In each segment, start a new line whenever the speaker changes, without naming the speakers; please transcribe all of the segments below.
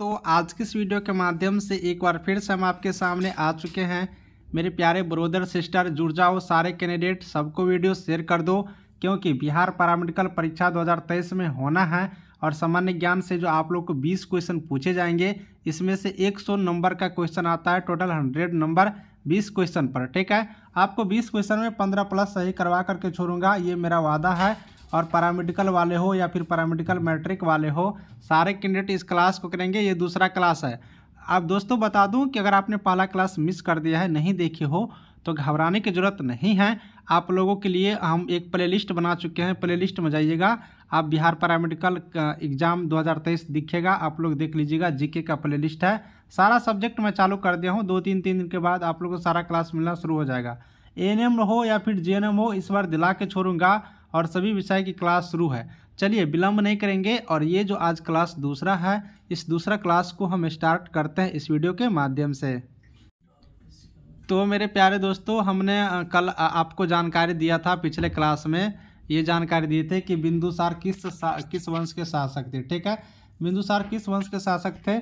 दोस्तों, आज की इस वीडियो के माध्यम से एक बार फिर से हम आपके सामने आ चुके हैं। मेरे प्यारे ब्रदर सिस्टर, जुड़ जाओ सारे कैंडिडेट, सबको वीडियो शेयर कर दो, क्योंकि बिहार पैरामेडिकल परीक्षा 2023 में होना है और सामान्य ज्ञान से जो आप लोग को 20 क्वेश्चन पूछे जाएंगे, इसमें से 100 नंबर का क्वेश्चन आता है, टोटल 100 नंबर 20 क्वेश्चन पर। ठीक है, आपको 20 क्वेश्चन में 15 प्लस सही करवा करके छोड़ूंगा, ये मेरा वादा है। और पैरामेडिकल वाले हो या फिर पैरामेडिकल मैट्रिक वाले हो, सारे कैंडिडेट इस क्लास को करेंगे। ये दूसरा क्लास है। आप दोस्तों बता दूं कि अगर आपने पहला क्लास मिस कर दिया है, नहीं देखे हो, तो घबराने की ज़रूरत नहीं है। आप लोगों के लिए हम एक प्लेलिस्ट बना चुके हैं, प्लेलिस्ट में जाइएगा आप, बिहार पैरामेडिकल एग्जाम 2023 दिखेगा, आप लोग देख लीजिएगा। जीके का प्लेलिस्ट है, सारा सब्जेक्ट मैं चालू कर दिया हूँ। 2-3 दिन के बाद आप लोगों को सारा क्लास मिलना शुरू हो जाएगा। एएनएम हो या फिर जीएनएम हो, इस बार दिला के छोड़ूंगा और सभी विषय की क्लास शुरू है। चलिए विलंब नहीं करेंगे, और ये जो आज क्लास दूसरा है, इस दूसरा क्लास को हम स्टार्ट करते हैं इस वीडियो के माध्यम से। तो मेरे प्यारे दोस्तों, हमने कल आपको जानकारी दिया था पिछले क्लास में, ये जानकारी दिए थे कि बिंदुसार किस वंश के शासक थे। ठीक है, बिंदुसार किस वंश के शासक थे,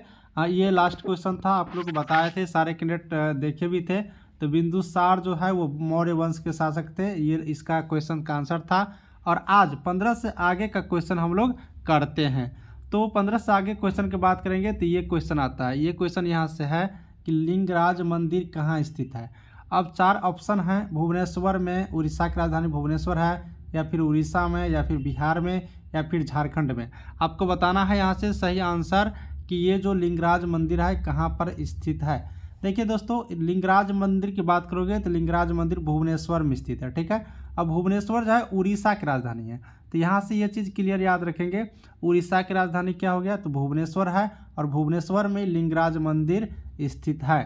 ये लास्ट क्वेश्चन था, आप लोग को बताए थे, सारे कैंडिडेट देखे भी थे। तो बिंदुसार जो है वो मौर्य वंश के शासक थे, ये इसका क्वेश्चन का आंसर था। और आज 15 से आगे का क्वेश्चन हम लोग करते हैं। तो 15 से आगे क्वेश्चन की बात करेंगे तो ये क्वेश्चन आता है, ये क्वेश्चन यहाँ से है कि लिंगराज मंदिर कहाँ स्थित है। अब 4 ऑप्शन हैं, भुवनेश्वर में, उड़ीसा की राजधानी भुवनेश्वर है, या फिर उड़ीसा में, या फिर बिहार में, या फिर झारखंड में। आपको बताना है यहाँ से सही आंसर कि ये जो लिंगराज मंदिर है कहाँ पर स्थित है। देखिए दोस्तों, लिंगराज मंदिर की बात करोगे तो लिंगराज मंदिर भुवनेश्वर में स्थित है। ठीक है, अब भुवनेश्वर जो है उड़ीसा की राजधानी है, तो यहाँ से ये चीज़ क्लियर याद रखेंगे। उड़ीसा की राजधानी क्या हो गया, तो भुवनेश्वर है, और भुवनेश्वर में लिंगराज मंदिर स्थित है।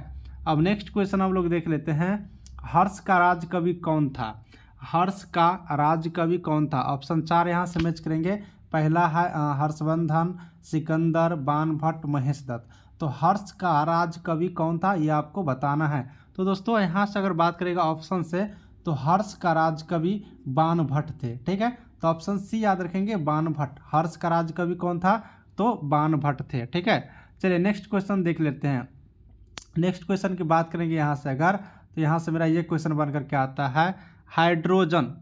अब नेक्स्ट क्वेश्चन हम लोग देख लेते हैं, हर्ष का राज कवि कौन था। हर्ष का राज कवि कौन था। ऑप्शन 4 यहाँ से मैच करेंगे। पहला है हर्षवर्धन, सिकंदर, बाणभट्ट, महेश दत्त। तो हर्ष का राज कवि कौन था, ये आपको बताना है। तो दोस्तों यहाँ से अगर बात करेगा ऑप्शन से, तो हर्ष का राज कवि बाणभट्ट थे। ठीक है, तो ऑप्शन सी याद रखेंगे, बाणभट्ट। हर्ष का राज कवि कौन था, तो बाणभट्ट थे। ठीक है, चलिए नेक्स्ट क्वेश्चन देख लेते हैं। नेक्स्ट क्वेश्चन की बात करेंगे यहाँ से अगर, तो यहाँ से मेरा ये क्वेश्चन बन करके आता है, हाइड्रोजन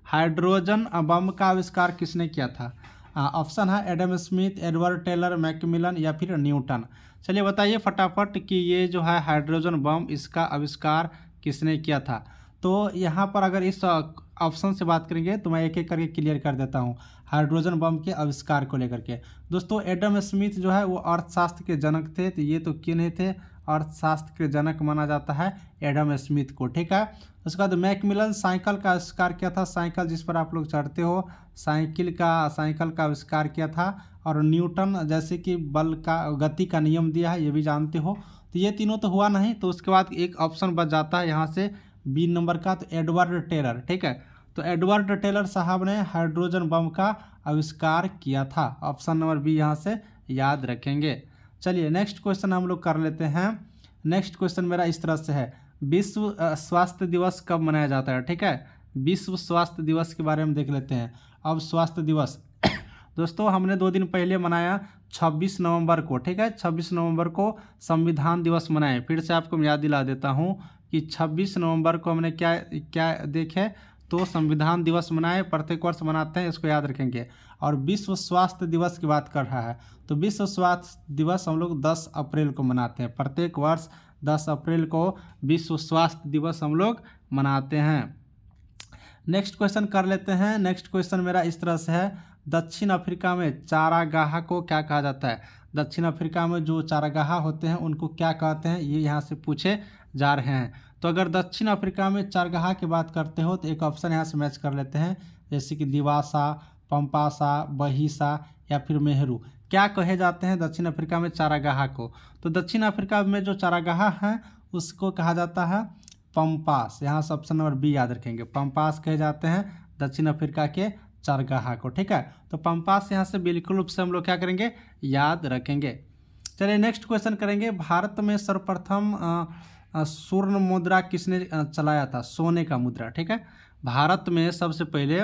हाइड्रोजन बम का आविष्कार किसने किया था। ऑप्शन है Adam Smith, Edward Teller, Macmillan, या फिर न्यूटन। चलिए बताइए फटाफट कि ये जो है हाइड्रोजन बम, इसका आविष्कार किसने किया था। तो यहाँ पर अगर इस ऑप्शन से बात करेंगे तो मैं एक एक करके क्लियर कर देता हूँ हाइड्रोजन बम के आविष्कार को लेकर के। दोस्तों एडम स्मिथ जो है वो अर्थशास्त्र के जनक थे, तो ये तो क्यों नहीं थे, अर्थशास्त्र के जनक माना जाता है एडम स्मिथ को। ठीक है, उसके बाद मैकमिलन साइकिल का आविष्कार किया था, साइकिल जिस पर आप लोग चढ़ते हो, साइकिल का आविष्कार किया था। और न्यूटन जैसे कि बल का, गति का नियम दिया है, ये भी जानते हो। तो ये तीनों तो हुआ नहीं, तो उसके बाद एक ऑप्शन बच जाता है यहाँ से बी नंबर का, तो एडवर्ड टेलर। ठीक है, तो एडवर्ड टेलर साहब ने हाइड्रोजन बम का आविष्कार किया था। ऑप्शन नंबर बी यहाँ से याद रखेंगे। चलिए नेक्स्ट क्वेश्चन हम लोग कर लेते हैं। नेक्स्ट क्वेश्चन मेरा इस तरह से है, विश्व स्वास्थ्य दिवस कब मनाया जाता है। ठीक है, विश्व स्वास्थ्य दिवस के बारे में देख लेते हैं। अब स्वास्थ्य दिवस दोस्तों हमने 2 दिन पहले मनाया, 26 नवंबर को। ठीक है, 26 नवंबर को संविधान दिवस मनाए। फिर से आपको मैं याद दिला देता हूँ कि 26 नवंबर को हमने क्या देखे, तो संविधान दिवस मनाए, प्रत्येक वर्ष मनाते हैं, इसको याद रखेंगे। और विश्व स्वास्थ्य दिवस की बात कर रहा है, तो विश्व स्वास्थ्य दिवस हम लोग 10 अप्रैल को मनाते हैं। प्रत्येक वर्ष 10 अप्रैल को विश्व स्वास्थ्य दिवस हम लोग मनाते हैं। नेक्स्ट क्वेश्चन कर लेते हैं। नेक्स्ट क्वेश्चन मेरा इस तरह से है, दक्षिण अफ्रीका में चारागाह को क्या कहा जाता है। दक्षिण अफ्रीका में जो चारागाह होते हैं उनको क्या कहते हैं, ये यहाँ से पूछे जा रहे हैं। तो अगर दक्षिण अफ्रीका में चारागाह की बात करते हो तो एक ऑप्शन यहाँ से मैच कर लेते हैं, जैसे कि दिवासा, पंपासा, बहिसा, या फिर मेहरू। क्या कहे जाते हैं दक्षिण अफ्रीका में चारागाह को। तो दक्षिण अफ्रीका में जो चारागाह है उसको कहा जाता है पंपास। यहाँ से ऑप्शन नंबर बी याद रखेंगे, पंपास कहे जाते हैं दक्षिण अफ्रीका के चारागाह को। ठीक है, तो पंपास यहाँ से बिल्कुल रूप से हम लोग क्या करेंगे, याद रखेंगे। चलिए नेक्स्ट क्वेश्चन करेंगे, भारत में सर्वप्रथम स्वर्ण मुद्रा किसने चलाया था, सोने का मुद्रा। ठीक है, भारत में सबसे पहले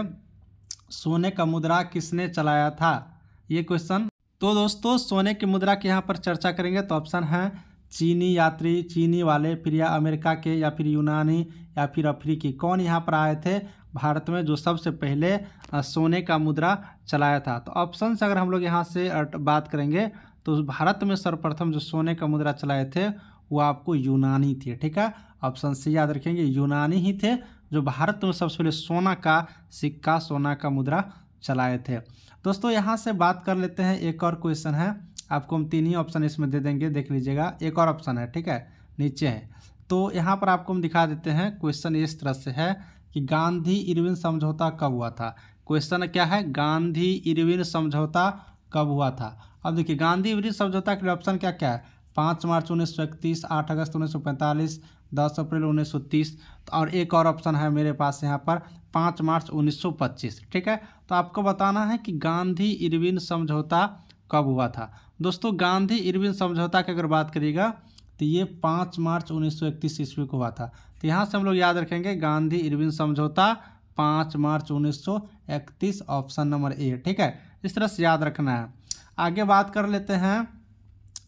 सोने का मुद्रा किसने चलाया था, ये क्वेश्चन तो दोस्तों सोने की मुद्रा की यहाँ पर चर्चा करेंगे तो ऑप्शन है चीनी यात्री, चीनी वाले, फिर या अमेरिका के, या फिर यूनानी, या फिर अफ्रीकी। कौन यहाँ पर आए थे भारत में जो सबसे पहले सोने का मुद्रा चलाया था? तो ऑप्शन से अगर हम लोग यहाँ से बात करेंगे तो भारत में सर्वप्रथम जो सोने का मुद्रा चलाए थे वो आपको यूनानी थे। ठीक है, ऑप्शन सी याद रखेंगे, यूनानी ही थे जो भारत में सबसे पहले सोना का सिक्का, सोना का मुद्रा चलाए थे। दोस्तों यहाँ से बात कर लेते हैं, एक और क्वेश्चन है, आपको हम 3 ही ऑप्शन इसमें दे देंगे, देख लीजिएगा। एक और ऑप्शन है, ठीक है, नीचे है। तो यहाँ पर आपको हम दिखा देते हैं, क्वेश्चन इस तरह से है कि गांधी इरविन समझौता कब हुआ था। क्वेश्चन क्या है, गांधी इरविन समझौता कब हुआ था। अब देखिए गांधी इरविन समझौता के लिए ऑप्शन क्या क्या है, 5 मार्च 1931, 8 अगस्त 1945, 10 अप्रैल 1930, और एक और ऑप्शन है मेरे पास यहाँ पर 5 मार्च 1925। ठीक है, तो आपको बताना है कि गांधी इरविन समझौता कब हुआ था। दोस्तों गांधी इरविन समझौता की अगर बात करिएगा तो ये 5 मार्च 1931 ईस्वी को हुआ था। तो यहाँ से हम लोग याद रखेंगे गांधी इरविन समझौता 5 मार्च 1931, ऑप्शन नंबर ए। ठीक है, इस तरह से याद रखना है। आगे बात कर लेते हैं,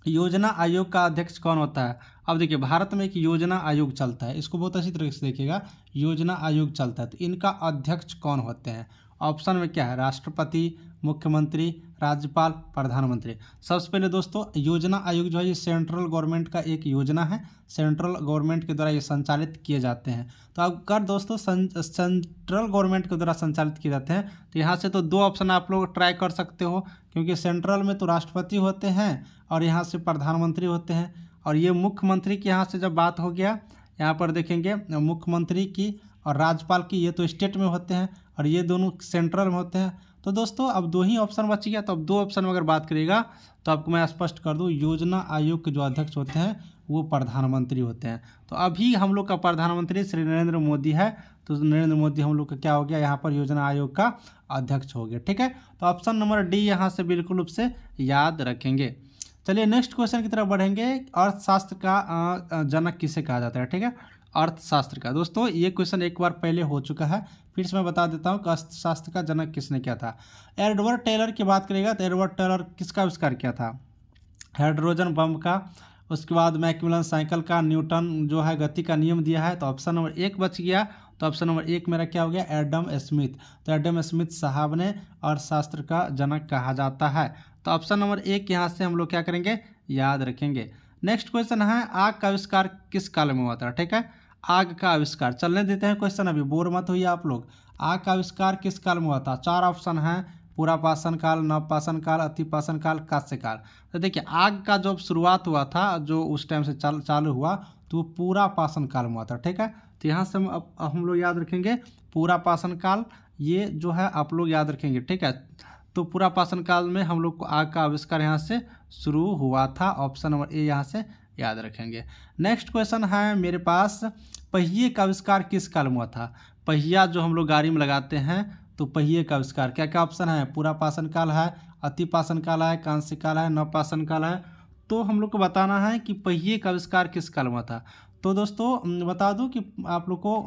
योजना आयोग का अध्यक्ष कौन होता है। अब देखिए भारत में एक योजना आयोग चलता है, इसको बहुत अच्छी तरीके से देखिएगा, योजना आयोग चलता है, तो इनका अध्यक्ष कौन होते हैं। ऑप्शन में क्या है, राष्ट्रपति, मुख्यमंत्री, राज्यपाल, प्रधानमंत्री। सबसे पहले दोस्तों योजना आयोग जो है ये सेंट्रल गवर्नमेंट का एक योजना है, सेंट्रल गवर्नमेंट के द्वारा ये संचालित किए जाते हैं। तो अगर दोस्तों सेंट्रल गवर्नमेंट के द्वारा संचालित किए जाते हैं तो यहाँ से तो 2 ऑप्शन आप लोग ट्राई कर सकते हो, क्योंकि सेंट्रल में तो राष्ट्रपति होते हैं और यहाँ से प्रधानमंत्री होते हैं, और ये मुख्यमंत्री की यहाँ से जब बात हो गया, यहाँ पर देखेंगे मुख्यमंत्री की और राज्यपाल की, ये तो स्टेट में होते हैं और ये दोनों सेंट्रल में होते हैं। तो दोस्तों अब 2 ही ऑप्शन बच गया, तो अब 2 ऑप्शन में अगर बात करिएगा तो आपको मैं स्पष्ट कर दूं, योजना आयोग के जो अध्यक्ष होते हैं वो प्रधानमंत्री होते हैं। तो अभी हम लोग का प्रधानमंत्री श्री नरेंद्र मोदी है, तो नरेंद्र मोदी हम लोग का क्या हो गया, यहाँ पर योजना आयोग का अध्यक्ष हो गया। ठीक है, तो ऑप्शन नंबर डी यहाँ से बिल्कुल रूप से याद रखेंगे। चलिए नेक्स्ट क्वेश्चन की तरफ बढ़ेंगे, अर्थशास्त्र का जनक किसे कहा जाता है। ठीक है, अर्थशास्त्र का। दोस्तों ये क्वेश्चन एक बार पहले हो चुका है, फिर से मैं बता देता हूँ कि अर्थशास्त्र का जनक किसने किया था। एडवर्ड टेलर की बात करेगा तो एडवर्ड टेलर किसका आविष्कार किया था, हाइड्रोजन बम का। उसके बाद मैकमिलन साइकिल का, न्यूटन जो है गति का नियम दिया है। तो ऑप्शन नंबर 1 बच गया, तो ऑप्शन नंबर 1 मेरा क्या हो गया, एडम स्मिथ। तो एडम स्मिथ साहब ने अर्थशास्त्र का जनक कहा जाता है। तो ऑप्शन नंबर 1 यहाँ से हम लोग क्या करेंगे, याद रखेंगे। नेक्स्ट क्वेश्चन है, आग का आविष्कार किस काल में हुआ था। ठीक है, आग का आविष्कार, चलने देते हैं क्वेश्चन, अभी बोर मत होइए आप लोग। आग का आविष्कार किस काल में हुआ था। 4 ऑप्शन है, पुरापाषाण काल, नवपाषाण काल, अतिपाषाण काल, कांस्य काल। तो देखिए आग का जब शुरुआत हुआ था, जो उस टाइम से चालू हुआ, तो वो पुरापाषाण काल में हुआ था। ठीक है, तो यहाँ से हम लोग याद रखेंगे पुरापाषाण काल, ये जो है आप लोग याद रखेंगे। ठीक है, तो पुरापाषाण काल में हम लोग को आग का आविष्कार यहाँ से शुरू हुआ था। ऑप्शन नंबर ए यहाँ से याद रखेंगे। नेक्स्ट क्वेश्चन है मेरे पास, पहिए का आविष्कार किस काल में हुआ था। पहिया जो हम लोग गाड़ी में लगाते हैं, तो पहिए का आविष्कार क्या क्या ऑप्शन है, पुरापाषाण काल है, अतिपाषाण काल है, कांस्य काल है, नवपाषाण काल है। तो हम लोग को बताना है कि पहिए का आविष्कार किस काल में हुआ था। तो दोस्तों बता दूं कि आप लोग को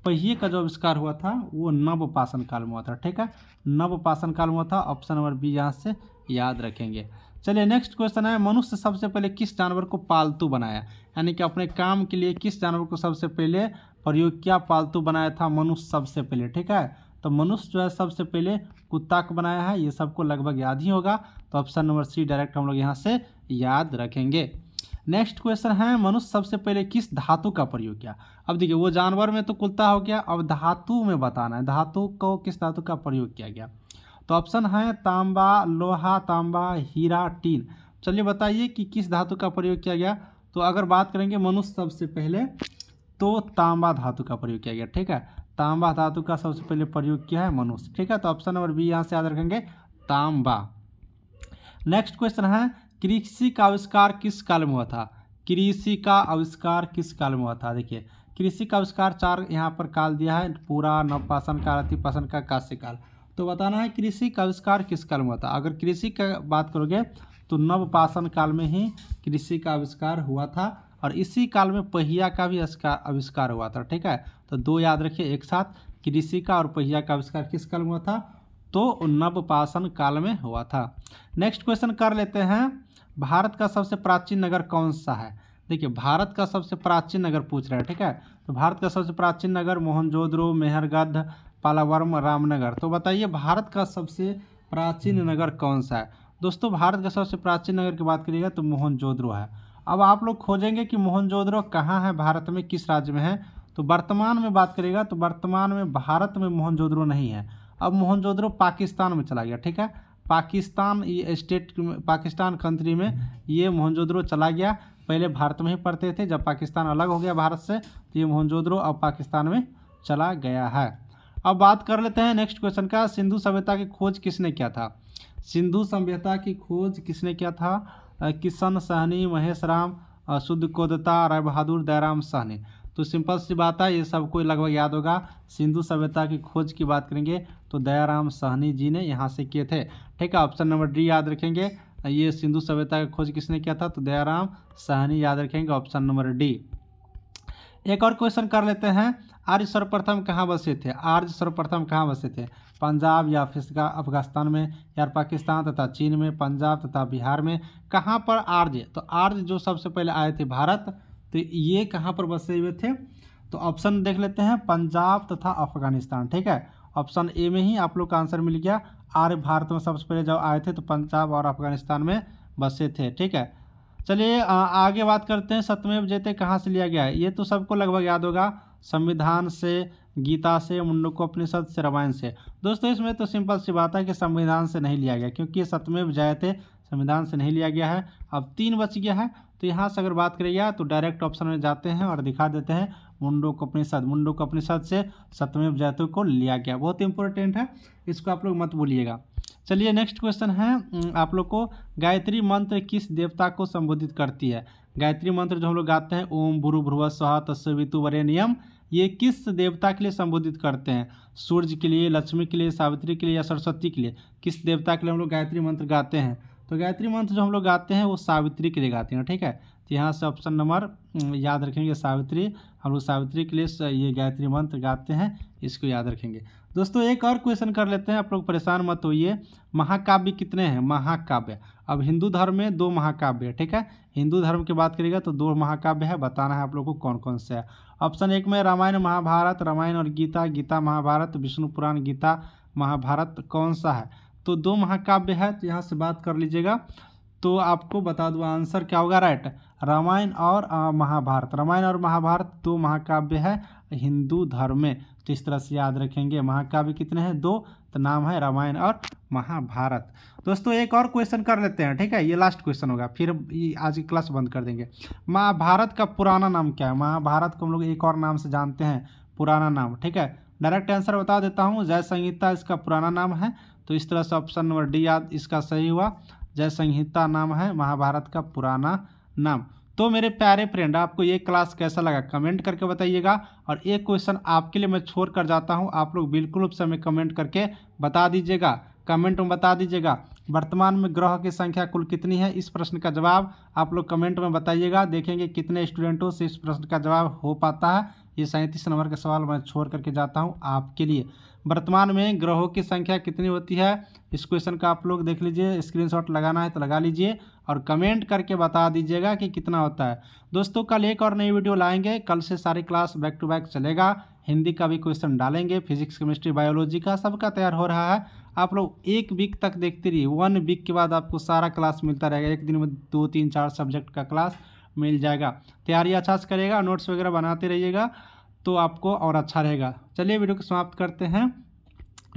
पहिए का जो आविष्कार हुआ था वो नवपाषाण काल में हुआ था। ठीक है, नवपाषाण काल में हुआ था। ऑप्शन नंबर बी यहाँ से याद रखेंगे। चलिए नेक्स्ट क्वेश्चन है, मनुष्य सबसे पहले किस जानवर को पालतू बनाया, यानी कि अपने काम के लिए किस जानवर को सबसे पहले प्रयोग किया, पालतू बनाया था मनुष्य सबसे पहले। ठीक है, तो मनुष्य जो है सबसे पहले कुत्ता को बनाया है, ये सबको लगभग याद ही होगा। तो ऑप्शन नंबर सी डायरेक्ट हम लोग यहाँ से याद रखेंगे। नेक्स्ट क्वेश्चन है, मनुष्य सबसे पहले किस धातु का प्रयोग किया। अब देखिए वो जानवर में तो कुत्ता हो गया, अब धातु में बताना है, धातु को किस धातु का प्रयोग किया गया। तो ऑप्शन है तांबा, लोहा, तांबा, हीरा, टीन। चलिए बताइए कि किस धातु का प्रयोग किया गया। तो अगर बात करेंगे मनुष्य सबसे पहले, तो तांबा धातु का प्रयोग किया गया। ठीक है, तांबा धातु का सबसे पहले प्रयोग किया है मनुष्य। ठीक है, तो ऑप्शन नंबर बी यहाँ से याद रखेंगे, तांबा। नेक्स्ट क्वेश्चन है, कृषि का आविष्कार किस काल में हुआ था। कृषि का आविष्कार किस काल में हुआ था। देखिए कृषि का आविष्कार 4 यहाँ पर काल दिया है, पूरा, नवपाषाण काल, अतिपाषाण काल, कांस्य काल। तो बताना है कृषि का आविष्कार किस काल में हुआ था। अगर कृषि का बात करोगे तो नवपाषाण काल में ही कृषि का आविष्कार हुआ था, और इसी काल में पहिया का भी आविष्कार हुआ था। ठीक है, तो 2 याद रखिए एक साथ, कृषि का और पहिया का आविष्कार किस काल में हुआ था, तो नवपाषाण काल में हुआ था। नेक्स्ट क्वेश्चन कर लेते हैं, भारत का सबसे प्राचीन नगर कौन सा है। देखिए भारत का सबसे प्राचीन नगर पूछ रहा है, ठीक है। तो भारत का सबसे प्राचीन नगर मोहनजोदड़ो, मेहरगढ़, पालावरम, रामनगर। तो बताइए भारत का सबसे प्राचीन नगर कौन सा है। दोस्तों भारत का सबसे प्राचीन नगर की बात करिएगा तो मोहनजोदड़ो है। अब आप लोग खोजेंगे कि मोहनजोदड़ो कहाँ है, भारत में किस राज्य में है। तो वर्तमान में बात करिएगा तो वर्तमान में भारत में मोहनजोदड़ो नहीं है। अब मोहनजोदड़ो पाकिस्तान में चला गया, ठीक है। पाकिस्तान ये स्टेट, पाकिस्तान कंट्री में ये मोहनजोदड़ो चला गया। पहले भारत में ही पढ़ते थे, जब पाकिस्तान अलग हो गया भारत से तो ये मोहनजोदड़ो अब पाकिस्तान में चला गया है। अब बात कर लेते हैं नेक्स्ट क्वेश्चन का, सिंधु सभ्यता की खोज किसने किया था। सिंधु सभ्यता की खोज किसने किया था। किशन सहनी, महेश राम, शुद्धकोदता, राय बहादुर, दयाराम सहनी। तो सिंपल सी बात है, ये सबको लगभग याद होगा। सिंधु सभ्यता की खोज की बात करेंगे तो दयाराम सहनी जी ने यहाँ से किए थे, ठीक है। ऑप्शन नंबर डी याद रखेंगे, ये सिंधु सभ्यता की खोज किसने किया था तो दयाराम सहनी याद रखेंगे, ऑप्शन नंबर डी। एक और क्वेश्चन कर लेते हैं, आर्य सर्वप्रथम कहाँ बसे थे। आर्य सर्वप्रथम कहाँ बसे थे, पंजाब या अफगानिस्तान में, या पाकिस्तान तथा चीन में, पंजाब तथा बिहार में, कहाँ पर आर्य। तो आर्य जो सबसे पहले आए थे भारत, तो ये कहाँ पर बसे हुए थे। तो ऑप्शन देख लेते हैं, पंजाब तथा अफगानिस्तान, ठीक है। ऑप्शन ए में ही आप लोग का आंसर मिल गया। आर्य भारत में सबसे पहले जब आए थे तो पंजाब और अफगानिस्तान में बसे थे, ठीक है। चलिए आगे बात करते हैं, सत्यमेव जयते कहाँ से लिया गया है। ये तो सबको लगभग याद होगा, संविधान से, गीता से, मुंडकोपनिषद से, रामायण से। दोस्तों इसमें तो सिंपल सी बात है कि संविधान से नहीं लिया गया, क्योंकि ये सत्यमेव जयते संविधान से नहीं लिया गया है। अब 3 बच गया है, तो यहाँ से अगर बात करिएगा तो डायरेक्ट ऑप्शन में जाते हैं और दिखा देते हैं मुंडकोपनिषद। मुंडकोपनिषद से सत्यमेव जयते को लिया गया, बहुत इंपॉर्टेंट है, इसको आप लोग मत भूलिएगा। चलिए नेक्स्ट क्वेश्चन है आप लोग को, गायत्री मंत्र किस देवता को संबोधित करती है। गायत्री मंत्र जो हम लोग गाते हैं, ओम भूर्भुवः स्वः तत्सवितुर्वरेण्यम, ये किस देवता के लिए संबोधित करते हैं। सूर्य के लिए, लक्ष्मी के लिए, सावित्री के लिए या सरस्वती के लिए, किस देवता के लिए हम लोग गायत्री मंत्र गाते हैं। तो गायत्री मंत्र जो हम लोग गाते हैं वो सावित्री के लिए गाते हैं, ठीक है। तो यहाँ से ऑप्शन नंबर याद रखेंगे सावित्री, हम लोग सावित्री के लिए ये गायत्री मंत्र गाते हैं, इसको याद रखेंगे। दोस्तों एक और क्वेश्चन कर लेते हैं, आप लोग परेशान मत होइए। महाकाव्य कितने हैं, महाकाव्य। अब हिंदू धर्म में 2 महाकाव्य है, ठीक है। हिंदू धर्म की बात करिएगा तो 2 महाकाव्य है, बताना है आप लोग को कौन कौन से है। ऑप्शन 1 में रामायण महाभारत, रामायण और गीता, गीता महाभारत, विष्णु पुराण, गीता महाभारत, कौन सा है। तो 2 महाकाव्य है, तो यहाँ से बात कर लीजिएगा। तो आपको बता दूँ आंसर क्या होगा, राइट, रामायण और महाभारत। रामायण और महाभारत 2 महाकाव्य है हिंदू धर्म में, तो इस तरह से याद रखेंगे। महाकाव्य कितने हैं, 2, तो नाम है रामायण और महाभारत। दोस्तों एक और क्वेश्चन कर लेते हैं, ठीक है, ये लास्ट क्वेश्चन होगा, फिर आज की क्लास बंद कर देंगे। महाभारत का पुराना नाम क्या है। महाभारत को हम लोग एक और नाम से जानते हैं, पुराना नाम, ठीक है। डायरेक्ट आंसर बता देता हूँ, जय संहिता इसका पुराना नाम है। तो इस तरह से ऑप्शन नंबर डी याद इसका सही हुआ, जय संहिता नाम है महाभारत का पुराना नाम। तो मेरे प्यारे फ्रेंड, आपको ये क्लास कैसा लगा कमेंट करके बताइएगा। और एक क्वेश्चन आपके लिए मैं छोड़ कर जाता हूँ, आप लोग बिल्कुल उस समय कमेंट करके बता दीजिएगा, कमेंट में बता दीजिएगा वर्तमान में ग्रह की संख्या कुल कितनी है। इस प्रश्न का जवाब आप लोग कमेंट में बताइएगा, देखेंगे कितने स्टूडेंटों से इस प्रश्न का जवाब हो पाता है। ये 37 नंबर का सवाल मैं छोड़ करके जाता हूँ आपके लिए। वर्तमान में ग्रहों की संख्या कितनी होती है, इस क्वेश्चन का आप लोग देख लीजिए, स्क्रीनशॉट लगाना है तो लगा लीजिए और कमेंट करके बता दीजिएगा कि कितना होता है। दोस्तों कल एक और नई वीडियो लाएंगे, कल से सारी क्लास बैक टू बैक चलेगा। हिंदी का भी क्वेश्चन डालेंगे, फिजिक्स केमिस्ट्री बायोलॉजी का सबका तैयार हो रहा है। आप लोग 1 वीक तक देखते रहिए, 1 वीक के बाद आपको सारा क्लास मिलता रहेगा, एक दिन में 2, 3, 4 सब्जेक्ट का क्लास मिल जाएगा। तैयारी अच्छा से करिएगा, नोट्स वगैरह बनाते रहिएगा तो आपको और अच्छा रहेगा। चलिए वीडियो को समाप्त करते हैं,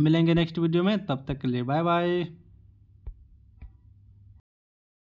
मिलेंगे नेक्स्ट वीडियो में, तब तक के लिए बाय बाय।